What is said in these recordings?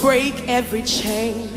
Break every chain,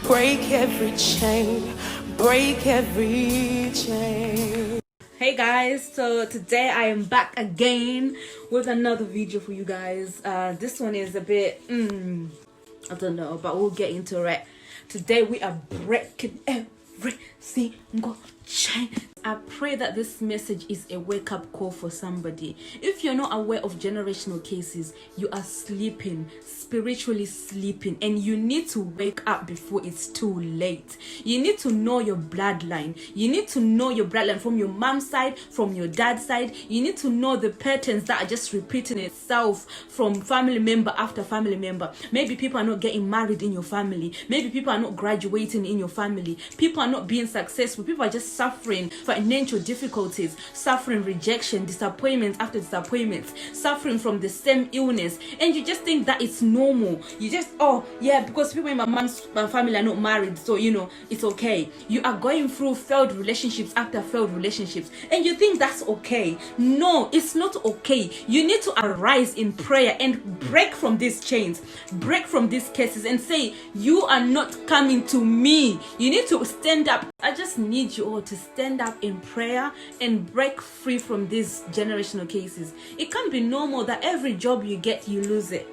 break every chain, break every chain. Hey guys, so today I am back again with another video for you guys. This one is a bit I don't know, but we'll get into it. Today we are breaking every single chain. I pray that this message is a wake-up call for somebody. If you're not aware of generational cases, you are sleeping, spiritually sleeping, and you need to wake up before it's too late. You need to know your bloodline. You need to know your bloodline from your mom's side, from your dad's side. You need to know the patterns that are just repeating itself from family member after family member. Maybe people are not getting married in your family. Maybe people are not graduating in your family. People are not being successful. People are just suffering financial difficulties, suffering rejection, disappointment after disappointment, suffering from the same illness, and you just think that it's normal. You just, oh yeah, because people in my family are not married, so you know it's okay. You are going through failed relationships after failed relationships, and you think that's okay. No, it's not okay. You need to arise in prayer and break from these chains, break from these cases, and say, you are not coming to me. You need to stand up. I just need you all to stand up in prayer and break free from these generational cases. It can't be normal that every job you get, you lose it.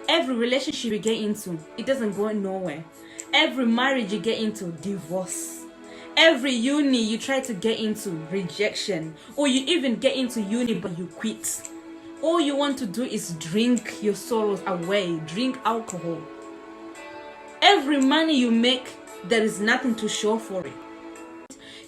Every relationship you get into, it doesn't go nowhere. Every marriage you get into, divorce. Every uni you try to get into, rejection. Or you even get into uni but you quit. All you want to do is drink your sorrows away, drink alcohol. Every money you make, there is nothing to show for it.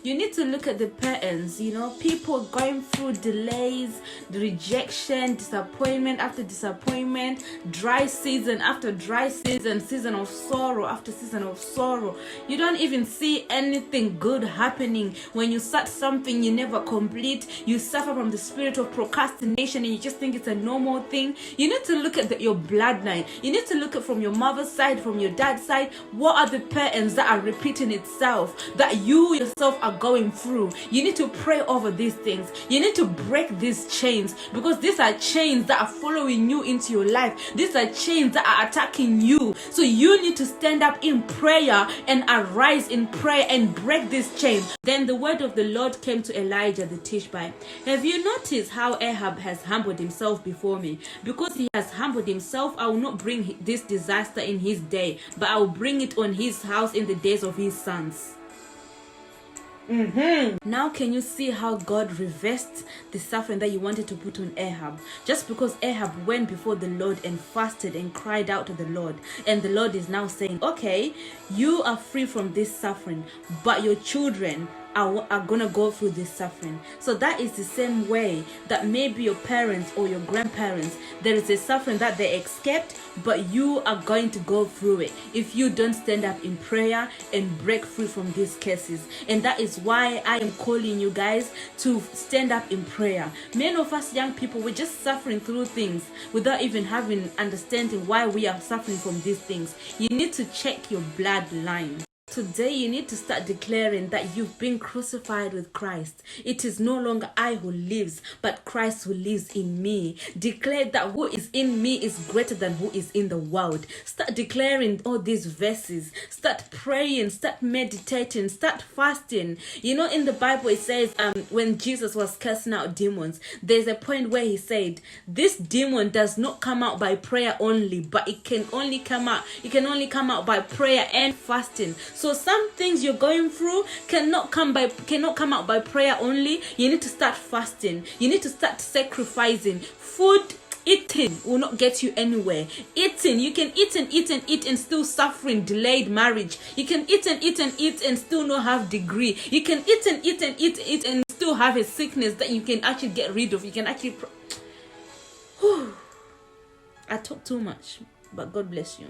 You need to look at the patterns, you know, people going through delays, the rejection, disappointment after disappointment, dry season after dry season, season of sorrow after season of sorrow. You don't even see anything good happening. When you start something, you never complete. You suffer from the spirit of procrastination and you just think it's a normal thing. You need to look at your bloodline. You need to look at from your mother's side, from your dad's side. What are the patterns that are repeating itself, that you yourself are going through? You need to pray over these things. You need to break these chains, because these are chains that are following you into your life. These are chains that are attacking you. So you need to stand up in prayer and arise in prayer and break this chain. Then the word of the Lord came to Elijah the Tishbite. Have you noticed how Ahab has humbled himself before me? Because he has humbled himself, I will not bring this disaster in his day, but I will bring it on his house in the days of his sons. Now can you see how God reversed the suffering that you wanted to put on Ahab? Just because Ahab went before the Lord and fasted and cried out to the Lord, and the Lord is now saying, okay, you are free from this suffering, but your children are gonna go through this suffering. So that is the same way that maybe your parents or your grandparents, there is a suffering that they escaped, but you are going to go through it if you don't stand up in prayer and break free from these cases. And that is why I am calling you guys to stand up in prayer. Many of us young people, we're just suffering through things without even having understanding why we are suffering from these things. You need to check your bloodline. Today you need to start declaring that you've been crucified with Christ. It is no longer I who lives, but Christ who lives in me. Declare that who is in me is greater than who is in the world. Start declaring all these verses. Start praying, start meditating, start fasting. You know, in the Bible it says when Jesus was casting out demons, there's a point where he said, this demon does not come out by prayer only, but it can only come out by prayer and fasting. So some things you're going through cannot come out by prayer only. You need to start fasting. You need to start sacrificing. Food eating will not get you anywhere. Eating, you can eat and eat and eat and still suffering delayed marriage. You can eat and eat and eat and still not have degree. You can eat and eat and eat and still have a sickness that you can actually get rid of. You can actually I talk too much, but God bless you.